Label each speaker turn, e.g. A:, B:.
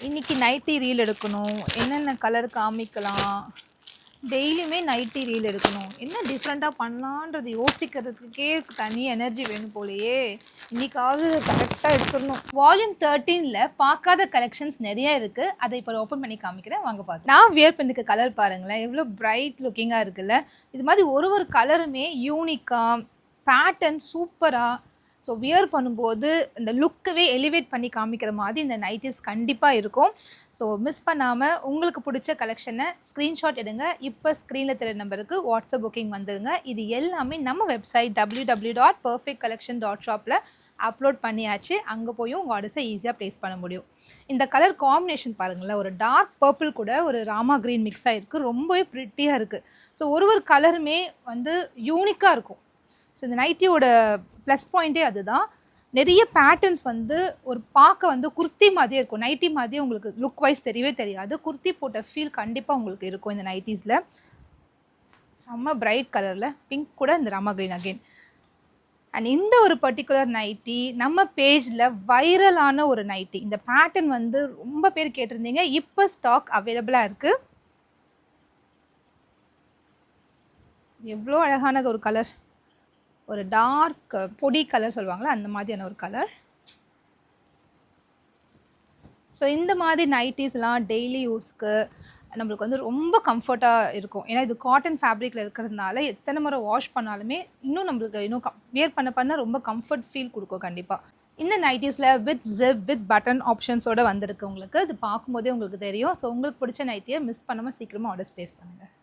A: இன்றைக்கி nightie reel எடுக்கணும், என்னென்ன கலர் காமிக்கலாம், டெய்லியுமே நைட்டி ரீல் எடுக்கணும், என்ன டிஃப்ரெண்ட்டாக பண்ணலான்றது யோசிக்கிறதுக்கே தனி எனர்ஜி வேணும் போலையே. இன்றைக்காவது கரெக்டாக எடுத்துடணும். வால்யூம் 13ல் பார்க்காத கலெக்ஷன்ஸ் நிறைய இருக்குது. அதை இப்போ ஓப்பன் பண்ணி காமிக்கிறேன், வாங்க பார்த்து. நான் வியர் பண்ணிக்க கலர் பாருங்களேன், எவ்வளோ பிரைட் லுக்கிங்காக இருக்குல்ல. இது மாதிரி ஒரு கலருமே யூனிக்காக, பேட்டர்ன் சூப்பராக, ஸோ வியர் பண்ணும்போது இந்த லுக்கவே எலிவேட் பண்ணி காமிக்கிற மாதிரி இந்த நைட்டிஸ் கண்டிப்பாக இருக்கும். ஸோ மிஸ் பண்ணாமல் உங்களுக்கு பிடிச்ச கலெக்ஷனை ஸ்க்ரீன்ஷாட் எடுங்க. இப்போ ஸ்க்ரீனில் தெரிய நம்பருக்கு வாட்ஸ்அப் புக்கிங் வந்துடுங்க. இது எல்லாமே நம்ம வெப்சைட் www.perfectcollection.shopல அப்லோட் பண்ணியாச்சு. அங்கே போயும் உங்கள் ஆர்டர்ஸை ஈஸியாக ப்ளேஸ் பண்ண முடியும். இந்த கலர் காம்பினேஷன் பாருங்களேன், ஒரு டார்க் பர்பிள் கூட ஒரு ராமா க்ரீன் மிக்ஸ் ஆகிருக்கு, ரொம்பவே ப்ரிட்டியாக இருக்குது. ஸோ ஒரு கலருமே வந்து யூனிக்காக இருக்கும். ஸோ இந்த நைட்டியோட ப்ளஸ் பாயிண்ட்டே அதுதான். நிறைய பேட்டர்ன்ஸ் வந்து ஒரு பார்க்க வந்து குர்த்தி மாதிரியே இருக்கும். நைட்டி மாதிரியே உங்களுக்கு லுக் வைஸ் தெரியவே தெரியாது. குர்த்தி போட்ட ஃபீல் கண்டிப்பாக உங்களுக்கு இருக்கும் இந்த நைட்டிஸில். செம்ம பிரைட் கலரில் பிங்க் கூட இந்த ராமா கிரீன் அகெயின். அண்ட் இந்த ஒரு பர்டிகுலர் நைட்டி நம்ம பேஜில் வைரலான ஒரு நைட்டி. இந்த பேட்டர்ன் வந்து ரொம்ப பேர் கேட்டிருந்தீங்க, இப்போ ஸ்டாக் அவைலபிளாக இருக்குது. எவ்வளோ அழகான ஒரு கலர், ஒரு டார்க் பொடி கலர் சொல்லுவாங்களே அந்த மாதிரியான ஒரு கலர். ஸோ இந்த மாதிரி நைட்டிஸ்லாம் டெய்லி யூஸ்க்கு நம்மளுக்கு வந்து ரொம்ப கம்ஃபர்ட்டாக இருக்கும். ஏன்னா இது காட்டன் ஃபேப்ரிக்கில் இருக்கிறதுனால எத்தனை முறை வாஷ் பண்ணாலுமே இன்னும் நம்மளுக்கு வியர் பண்ண ரொம்ப கம்ஃபர்ட் ஃபீல் கொடுக்கும் கண்டிப்பாக. இந்த நைட்டிஸில் வித் ஜிப் வித் பட்டன் ஆப்ஷன்ஸோடு வந்திருக்கு உங்களுக்கு. இது பார்க்கும்போதே உங்களுக்கு தெரியும். ஸோ உங்களுக்கு பிடிச்ச நைட்டியை மிஸ் பண்ணாமல் சீக்கிரமாக ஆர்டர்ஸ் ப்ளேஸ் பண்ணுங்கள்.